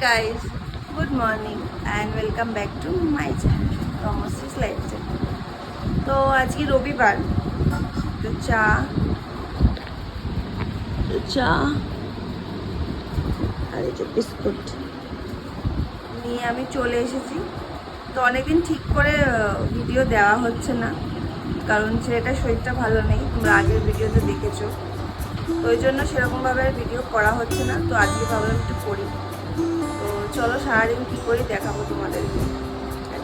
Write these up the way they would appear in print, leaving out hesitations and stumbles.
guys, good morning and welcome back to my channel Thomas's Lifestyle। তো আজকে রবিবার, তো চা আর এই যে বিস্কুট নিয়ে আমি চলে এসেছি। তো অনেকদিন ঠিক করে ভিডিও দেওয়া হচ্ছে না, কারণ ছেলেটার শরীরটা ভালো নেই, তোমরা আগের ভিডিওতে দেখেছো। তো ওই জন্য সেরকমভাবে ভিডিও করা হচ্ছে না। তো আজকে ভাবলাম একটু করি। তো চলো সারাদিন কী করি দেখাবো তোমাদেরকে।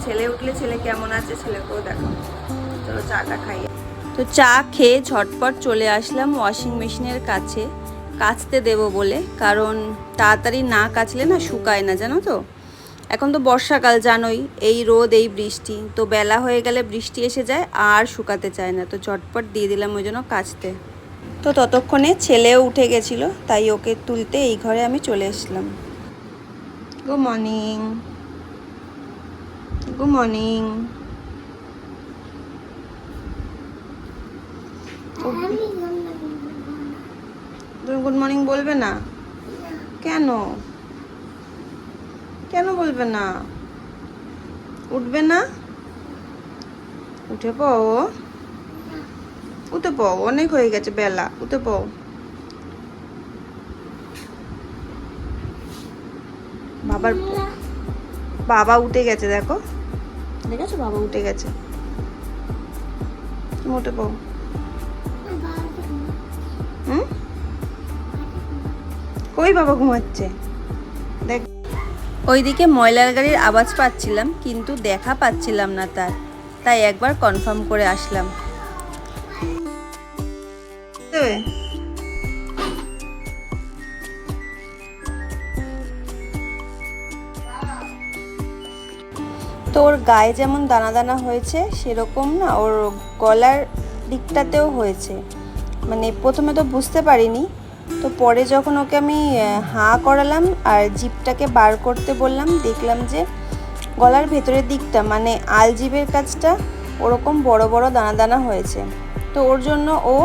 ছেলে উঠলে ছেলে কেমন আছে ছেলেকেও দেখাবো। চলো চাটা খাই। তো চা খেয়ে ঝটপট চলে আসলাম ওয়াশিং মেশিনের কাছে কাচতে দেব বলে, কারণ তাড়াতাড়ি না কাচলে না শুকায় না, জানো তো। এখন তো বর্ষাকাল জানোই, এই রোদ এই বৃষ্টি, তো বেলা হয়ে গেলে বৃষ্টি এসে যায় আর শুকাতে চায় না। তো ঝটপট দিয়ে দিলাম ওই জন্য কাচতে। তো ততক্ষণে ছেলেও উঠে গেছিলো, তাই ওকে তুলতে এই ঘরে আমি চলে এসলাম। Good morning, good morning. তুমি গুড মর্নিং বলবে না কেন? কেন বলবে না? উঠবে না? উঠে পড়ো, উঠে পড়ো, অনেক হয়ে গেছে বেলা, উঠে পড়ো। বাবা উঠে গেছে, দেখো দেখেছো, বাবা উঠে গেছে। তুমি উঠে পড়ো। কই বাবা ঘুমাচ্ছে দেখ। ওইদিকে ময়লার গাড়ির আওয়াজ পাচ্ছিলাম, কিন্তু দেখা পাচ্ছিলাম না তাই একবার কনফার্ম করে আসলাম। তো ওর গায়ে যেমন দানা দানা হয়েছে সেরকম না ওর গলার দিকটাতেও হয়েছে। মানে প্রথমে তো বুঝতে পারিনি, তো পরে যখন ওকে আমি হাঁ করালাম আর জিভটাকে বার করতে বললাম, দেখলাম যে গলার ভেতরের দিকটা মানে আলজিভের কাছটা ওরকম বড় বড় দানা দানা হয়েছে। তো ওর জন্য ও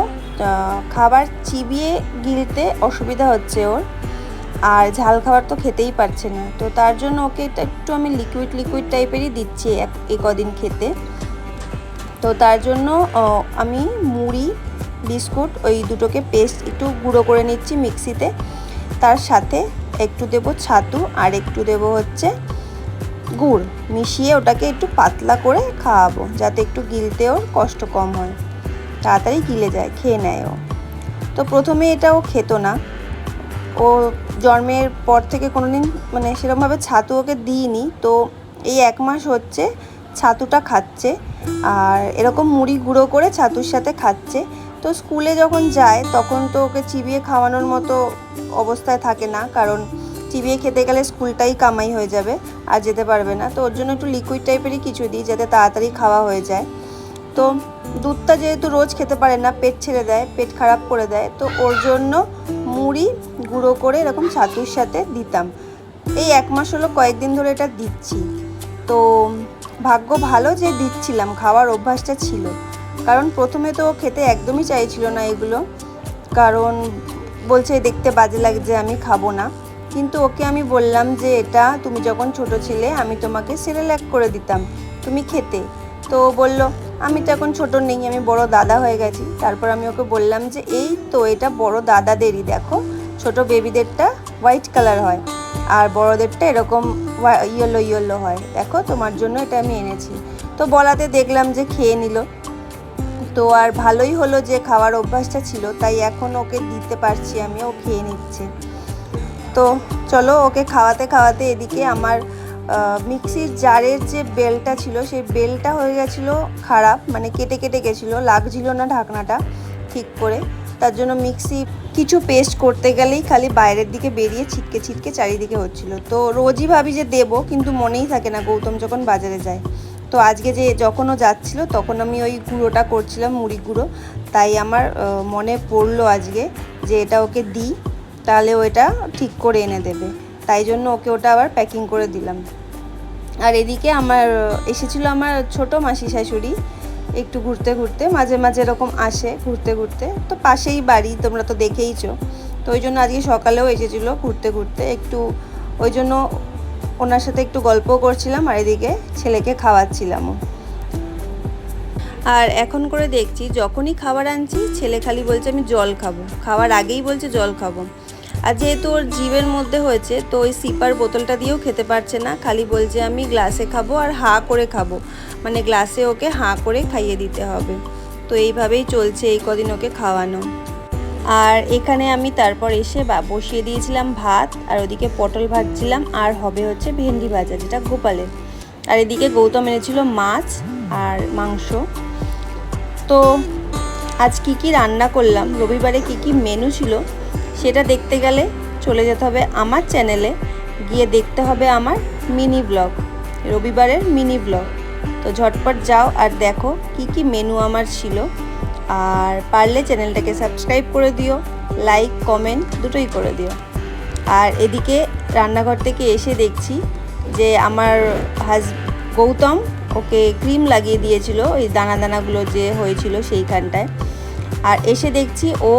খাবার চিবিয়ে গিলতে অসুবিধা হচ্ছে ওর, আর ঝাল খাবার তো খেতেই পারছে না। তো তার জন্য ওকে একটু আমি লিকুইড টাইপেরই দিচ্ছি এই কদিন খেতে। তো তার জন্য আমি মুড়ি বিস্কুট ওই দুটোকে পেস্ট একটু গুঁড়ো করে নিচ্ছি মিক্সিতে। তার সাথে একটু দেব ছাতু আর একটু দেব হচ্ছে গুড়, মিশিয়ে ওটাকে একটু পাতলা করে খাওয়াবো, যাতে একটু গিলতে ওর কষ্ট কম হয়, তাড়াতাড়ি গিলে যায়, খেয়ে নেয় ও। তো প্রথমে এটা ও খেত না, ও জন্মের পর থেকে কোনোদিন মানে সেরকমভাবে ছাতু ওকে দিইনি। তো এই 1 মাস হচ্ছে ছাতুটা খাচ্ছে, আর এরকম মুড়ি গুঁড়ো করে ছাতুর সাথে খাচ্ছে। তো স্কুলে যখন যায় তখন তো ওকে চিবিয়ে খাওয়ানোর মতো অবস্থায় থাকে না, কারণ চিবিয়ে খেতে গেলে স্কুলটাই কামাই হয়ে যাবে আর যেতে পারবে না। তো ওর জন্য একটু লিকুইড টাইপেরই কিছু দিই, যাতে তাড়াতাড়ি খাওয়া হয়ে যায়। তো দুধটা যেহেতু রোজ খেতে পারে না, পেট ছেড়ে দেয়, পেট খারাপ করে দেয়, তো ওর জন্য মুড়ি গুঁড়ো করে এরকম ছাতুর সাথে দিতাম। এই 1 মাস হলো কয়েকদিন ধরে এটা দিচ্ছি। তো ভাগ্য ভালো যে দিচ্ছিলাম, খাওয়ার অভ্যাসটা ছিল। কারণ প্রথমে তো খেতে একদমই চাইছিল না এগুলো, কারণ বলছে দেখতে বাজে লাগছে, আমি খাবো না। কিন্তু ওকে আমি বললাম যে এটা তুমি যখন ছোট ছিলে আমি তোমাকে সেরেল্যাক করে দিতাম, তুমি খেতে। তো বলল আমি তো এখন ছোট নেই, আমি বড় দাদা হয়ে গেছি। তারপর আমি ওকে বললাম যে এই তো এটা বড় দাদাদেরই, দেখো ছোট বেবিদেরটা হোয়াইট কালার হয় আর বড়দেরটা এরকম ইয়েলো হয়, দেখো তোমার জন্য এটা আমি এনেছি। তো বলাতে দেখলাম যে খেয়ে নিল। তো আর ভালোই হলো যে খাওয়ার অভ্যাসটা ছিল, তাই এখন ওকে দিতে পারছি, আমি ও খেয়ে নিচ্ছে। তো চলো ওকে খাওয়াতে খাওয়াতে এদিকে আমার মিক্সির জারের যে বেলটা ছিল সেই বেলটা হয়ে গেছিলো খারাপ, মানে কেটে কেটে গেছিলো, লাগছিল না ঢাকনাটা ঠিক করে। তার জন্য মিক্সি কিছু পেস্ট করতে গেলেই খালি বাইরের দিকে বেরিয়ে ছিটকে ছিটকে চারিদিকে হচ্ছিলো। তো রোজই ভাবি যে দেবো, কিন্তু মনেই থাকে না গৌতম যখন বাজারে যায়। তো আজকে যে যখনও যাচ্ছিলো তখন আমি ওই গুঁড়োটা করছিলাম, মুড়ি গুঁড়ো, তাই আমার মনে পড়লো আজকে যে এটা ওকে দিই, তাহলে ওটা ঠিক করে এনে দেবে। তাই জন্য ওকে ওটা আবার প্যাকিং করে দিলাম। আর এদিকে আমার এসেছিলো আমার ছোট মাসি শাশুড়ি, একটু ঘুরতে ঘুরতে, মাঝে মাঝে এরকম আসে ঘুরতে ঘুরতে, তো পাশেই বাড়ি, তোমরা তো দেখেইছো। তো ওই জন্য আজকে সকালেও এসেছিলো ঘুরতে ঘুরতে, একটু ওই জন্য ওনার সাথে একটু গল্প করছিলাম আর এদিকে ছেলেকে খাওয়াচ্ছিলামও। আর এখন করে দেখছি যখনই খাবার আনছি ছেলে খালি বলছে আমি জল খাবো, খাওয়ার আগেই বলছে জল খাবো। আর যেহেতু ওর জিভের মধ্যে হয়েছে তো ওই সিপার বোতলটা দিয়েও খেতে পারছে না, খালি বলছে আমি গ্লাসে খাবো আর হাঁ করে খাবো, মানে গ্লাসে ওকে হাঁ করে খাইয়ে দিতে হবে। তো এইভাবেই চলছে এই কদিন ওকে খাওয়ানো। আর এখানে আমি তারপর এসে বসিয়ে দিয়েছিলাম ভাত, আর ওদিকে পটল ভাজছিলাম, আর হবে হচ্ছে ভেন্ডি ভাজা যেটা গোপালের। আর এদিকে গৌতম এনেছিল মাছ আর মাংস। তো আজ কি রান্না করলাম, রবিবারে কি মেনু ছিল সেটা দেখতে গেলে চলে যেতে হবে আমার চ্যানেলে, গিয়ে দেখতে হবে আমার মিনি ব্লগ, রবিবারের মিনি ব্লগ। তো ঝটপট যাও আর দেখো কি মেনু আমার ছিল। আর পারলে চ্যানেলটাকে সাবস্ক্রাইব করে দিও, লাইক কমেন্ট দুটোই করে দিও। আর এদিকে রান্নাঘর থেকে এসে দেখছি যে আমার গৌতম ওকে ক্রিম লাগিয়ে দিয়েছিল ওই দানাগুলো যে হয়েছিল সেইখানটায়। আর এসে দেখছি ও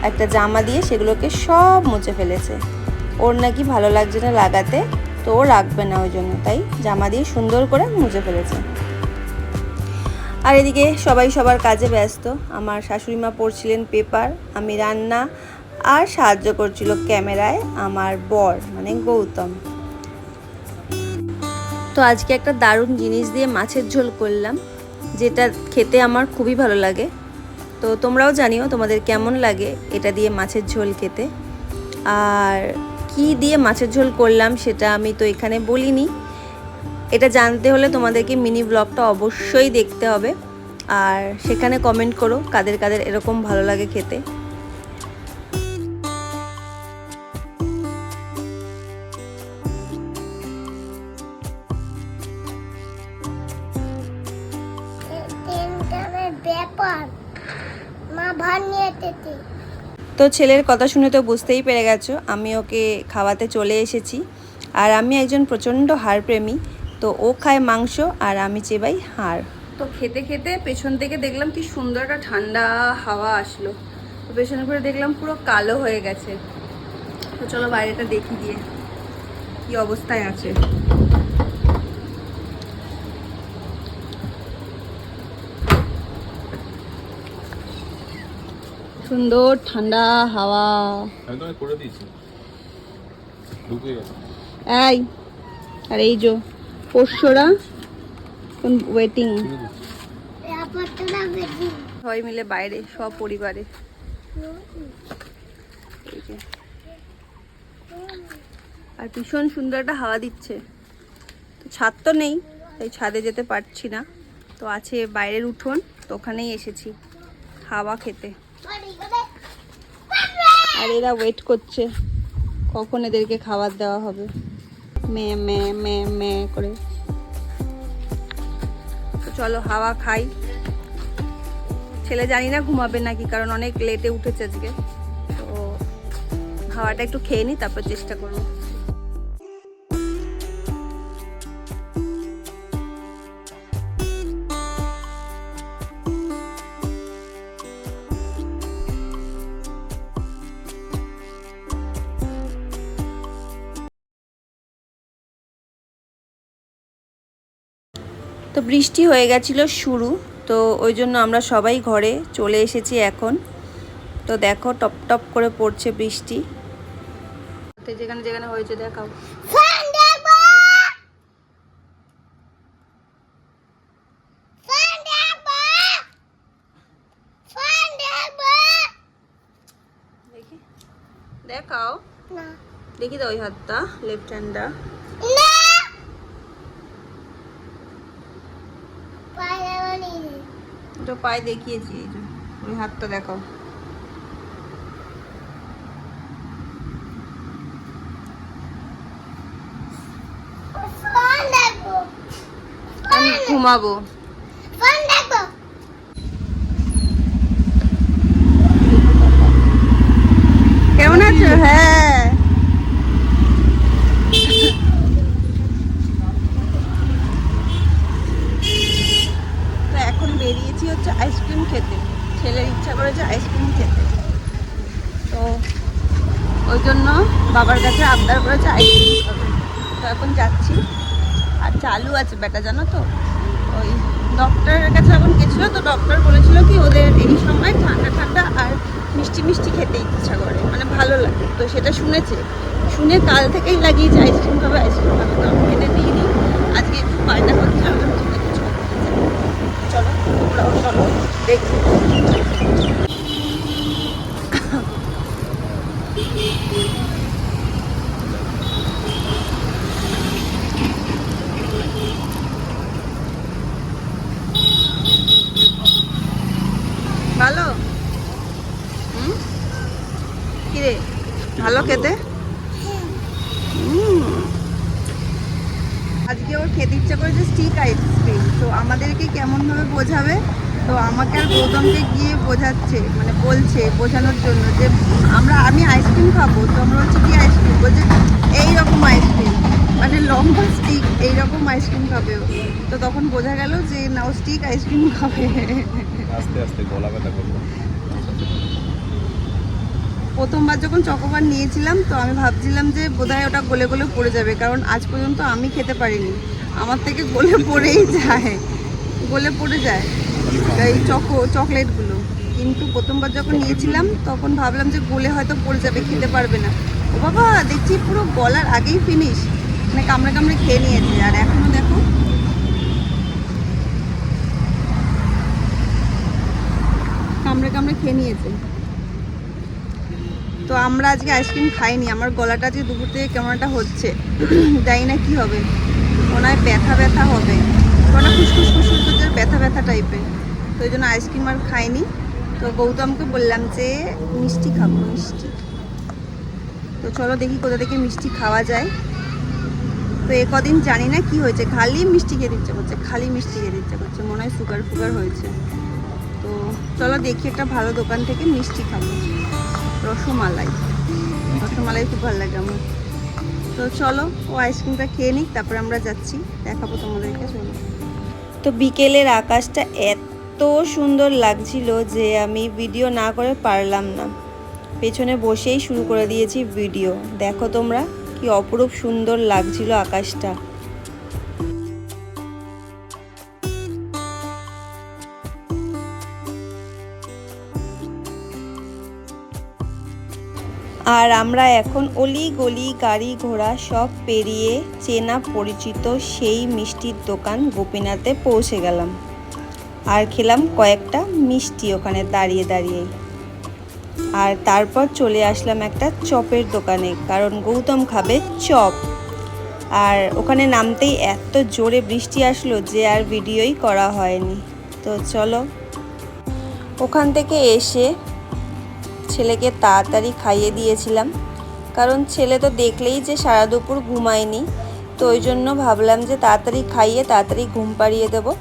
একটা জামা দিয়ে সেগুলোকে সব মুছে ফেলেছে। ওর নাকি ভালো লাগছে না লাগাতে, তো ও রাখবে না, ওই জন্য তাই জামা দিয়ে সুন্দর করে মুছে ফেলেছে। আর এদিকে সবাই সবার কাজে ব্যস্ত। আমার শাশুড়ি মা পড়ছিলেন পেপার, আমি রান্না, আর সাহায্য করছিল ক্যামেরায় আমার বর মানে গৌতম। তো আজকে একটা দারুণ জিনিস দিয়ে মাছের ঝোল করলাম, যেটা খেতে আমার খুবই ভালো লাগে। তো তোমরাও জানিও তোমাদের কেমন লাগে এটা দিয়ে মাছের ঝোল খেতে। আর কি দিয়ে মাছের ঝোল করলাম সেটা আমি তো এখানে বলিনি, এটা জানতে হলে তোমাদেরকে মিনি ব্লগটা অবশ্যই দেখতে হবে। আর সেখানে কমেন্ট করো কাদের কাদের এরকম ভালো লাগে খেতে। তো ছেলের কথা শুনে তো বুঝতেই পেরে গেছো আমি ওকে খাওয়াতে চলে এসেছি। আর আমি একজন প্রচণ্ড হাড়প্রেমী, তো ও খায় মাংস আর আমি চেবাই হাড়। তো খেতে খেতে পেছন থেকে দেখলাম কি সুন্দর একটা ঠান্ডা হাওয়া আসলো, তো পেছনে করে দেখলাম পুরো কালো হয়ে গেছে। তো চলো বাইরেটা দেখি গিয়ে কি অবস্থায় আছে। সুন্দর ঠান্ডা হাওয়া। এই আর এই যে পোষ্যরা ওয়েটিং, সবাই মিলে বাইরে সব পরিবারে। আর ভীষণ সুন্দর একটা হাওয়া দিচ্ছে। তো ছাদ তো নেই তাই ছাদে যেতে পারছি না, তো আছে বাইরের উঠোন, তো ওখানেই এসেছি হাওয়া খেতে। আর এরা ওয়েট করছে কখন এদেরকে খাবার দেওয়া হবে, মে মে মে মে করে। তো চলো হাওয়া খাই। ছেলে জানি না ঘুমাবে নাকি, কারণ অনেক লেটে উঠেছে আজকে। তো হাওয়াটা একটু খেয়ে নিই, তারপর চেষ্টা করবো। তো বৃষ্টি হয়ে গেছিল শুরু, তো ওই জন্য আমরা সবাই ঘরে চলে এসেছি এখন। তো দেখো টপ টপ করে পড়ছে বৃষ্টি, যেখানে যেখানে হয়েছে দেখাও। দেখি দেখাও, দেখি তো ওই হাতটা, লেফট হ্যান্ডটা। তো পায়ে দেখিয়েছি, এই যে ওই হাতটা দেখাও। আমি ঘুমাবো। কেমন আছো? হ্যাঁ তো এখন বেরিয়েছি হচ্ছে আইসক্রিম খেতে, ছেলের ইচ্ছা করেছে আইসক্রিম খেতে, তো ওই জন্য বাবার কাছে আবদার করেছে আইসক্রিম খাবে। এখন যাচ্ছি। আর চালু আছে ব্যাটা, জানো তো। ওই ডক্টরের কাছে এখন গেছিলো, তো ডক্টর বলেছিল কি ওদের এই সময় ঠান্ডা ঠান্ডা আর মিষ্টি মিষ্টি খেতে ইচ্ছা করে, মানে ভালো লাগে। তো সেটা শুনে কাল থেকেই লাগিয়েছে আইসক্রিম খাবে আইসক্রিম খাবে। তো আমি খেতে দিইনি, আজকে একটু বায়না করতে হবে। চলো তোমরাও চলো দেখি। ভালো কিরে, ভালো খেতে। আজকে ওর খেতে ইচ্ছা করেছে স্টিক আইসক্রিম। তো আমাদেরকে কেমনভাবে বোঝাবে, তো আমাকে আর গৌতমকে গিয়ে বোঝাচ্ছে, মানে বলছে বোঝানোর জন্য যে আমি আইসক্রিম খাবো। তো আমরা বলছি কি আইসক্রিম, বলছে এইরকম আইসক্রিম, মানে লম্বা স্টিক এইরকম আইসক্রিম খাবে ও। তো তখন বোঝা গেল যে না, ও স্টিক আইসক্রিম খাবে। আস্তে আস্তে গলা ব্যথা করবে। প্রথমবার যখন চকোবার নিয়েছিলাম, তো আমি ভাবছিলাম যে বোধহয় ওটা গলে গলে পড়ে যাবে, কারণ আজ পর্যন্ত আমি খেতে পারিনি, আমার থেকে গলে পড়েই যায়, গলে পড়ে যায় এই চকলেটগুলো। কিন্তু প্রথমবার যখন নিয়েছিলাম তখন ভাবলাম যে গলে হয়তো পড়ে যাবে, খেতে পারবে না। ও বাবা, দেখছি পুরো গলার আগেই ফিনিশ, মানে কামড়ে কামড়ে খেয়ে নিয়েছে। আর এখনও দেখো কামড়ে কামড়ে খেয়ে নিয়েছে। তো আমরা আজকে আইসক্রিম খাইনি। আমার গলাটা আজকে দুপুর থেকে কেমন একটা হচ্ছে, জানি না কি হবে, মনে হয় ব্যথা ব্যথা হবে, কোনো ফুসফুস ফুসফুস করছে, ব্যথা ব্যথা টাইপের। তো ওই জন্য আইসক্রিম আর খাইনি। তো গৌতমকে বললাম যে মিষ্টি খাবো, মিষ্টি। তো চলো দেখি কোথা থেকে মিষ্টি খাওয়া যায়। তো এ কদিন জানি না কি হয়েছে, খালি মিষ্টি খেতে ইচ্ছে করছে, খালি মিষ্টি খেতে ইচ্ছে করছে, মনে হয় সুগার হয়েছে। তো চলো দেখি একটা ভালো দোকান থেকে মিষ্টি খাবো। রসমালাই খুব ভালো লাগে আমার। তো চলো ও আইসক্রিমটা খেয়ে নিক, তারপরে আমরা যাচ্ছি, দেখাবো তোমাদেরকে। চলো। তো বিকেলের আকাশটা এত সুন্দর লাগছিল যে আমি ভিডিও না করে পারলাম না, পেছনে বসেই শুরু করে দিয়েছি ভিডিও। দেখো তোমরা কি অপরূপ সুন্দর লাগছিল আকাশটা। আর আমরা এখন অলি গলি গাড়ি ঘোড়া সব পেরিয়ে চেনা পরিচিত সেই মিষ্টির দোকান গোপীনাথে পৌঁছে গেলাম। আর খেলাম কয়েকটা মিষ্টি ওখানে দাঁড়িয়ে দাঁড়িয়ে। আর তারপর চলে আসলাম একটা চপের দোকানে, কারণ গৌতম খাবে চপ। আর ওখানে নামতেই এত জোরে বৃষ্টি আসলো যে আর ভিডিওই করা হয়নি। তো চলো, ওখান থেকে এসে ছেলেকে তাড়াতাড়ি খাইয়ে দিয়েছিলাম, কারণ ছেলে তো দেখলেই যে সারা দুপুর ঘুমায়নি। তো ওই জন্য ভাবলাম যে তাড়াতাড়ি খাইয়ে তাড়াতাড়ি ঘুম পাড়িয়ে দেবো।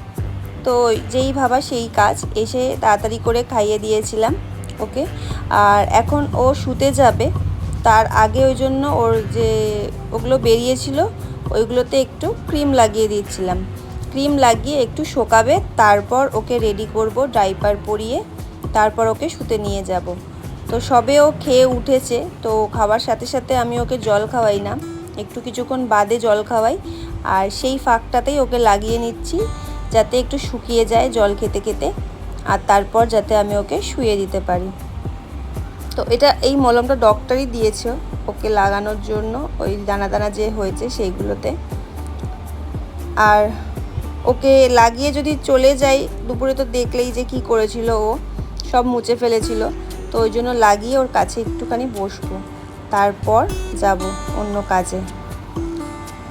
তো যেই ভাবা সেই কাজ, এসে তাড়াতাড়ি করে খাইয়ে দিয়েছিলাম ওকে। আর এখন ও শুতে যাবে, তার আগে ওই জন্য ওর যে ওগুলো বেরিয়েছিল ওইগুলোতে একটু ক্রিম লাগিয়ে দিচ্ছিলাম। ক্রিম লাগিয়ে একটু শোকাবে, তারপর ওকে রেডি করব, ডাইপার পরিয়ে তারপর ওকে শুতে নিয়ে যাব। তো সবে ও খেয়ে উঠেছে, তো খাবার সাথে সাথে আমি ওকে জল খাওয়াই না, একটু কিছুক্ষণ বাদে জল খাওয়াই। আর সেই ফাঁকটাতেই ওকে লাগিয়ে নিচ্ছি যাতে একটু শুকিয়ে যায় জল খেতে খেতে, আর তারপর যাতে আমি ওকে শুয়ে দিতে পারি। তো এই মলমটা ডক্টরই দিয়েছে ওকে লাগানোর জন্য, ওই দানা দানা যে হয়েছে সেইগুলোতে। আর ওকে লাগিয়ে যদি চলে যাই, দুপুরে তো দেখলেই যে কি করেছিল, ও সব মুছে ফেলেছিল। তো ওই জন্য লাগিয়ে ওর কাছে একটুখানি বসবো, তারপর যাব অন্য কাজে।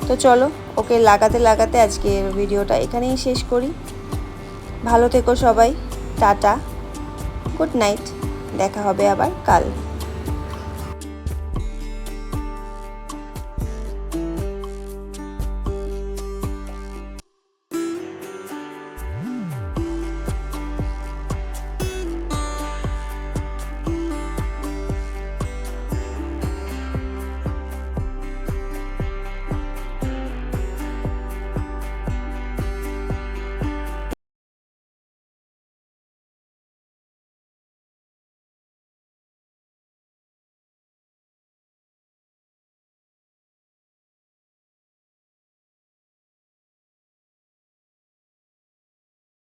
তো চলো, ওকে লাগাতে লাগাতে আজকের ভিডিওটা এখানেই শেষ করি। ভালো থেকো সবাই, টাটা, গুড নাইট, দেখা হবে আবার কাল।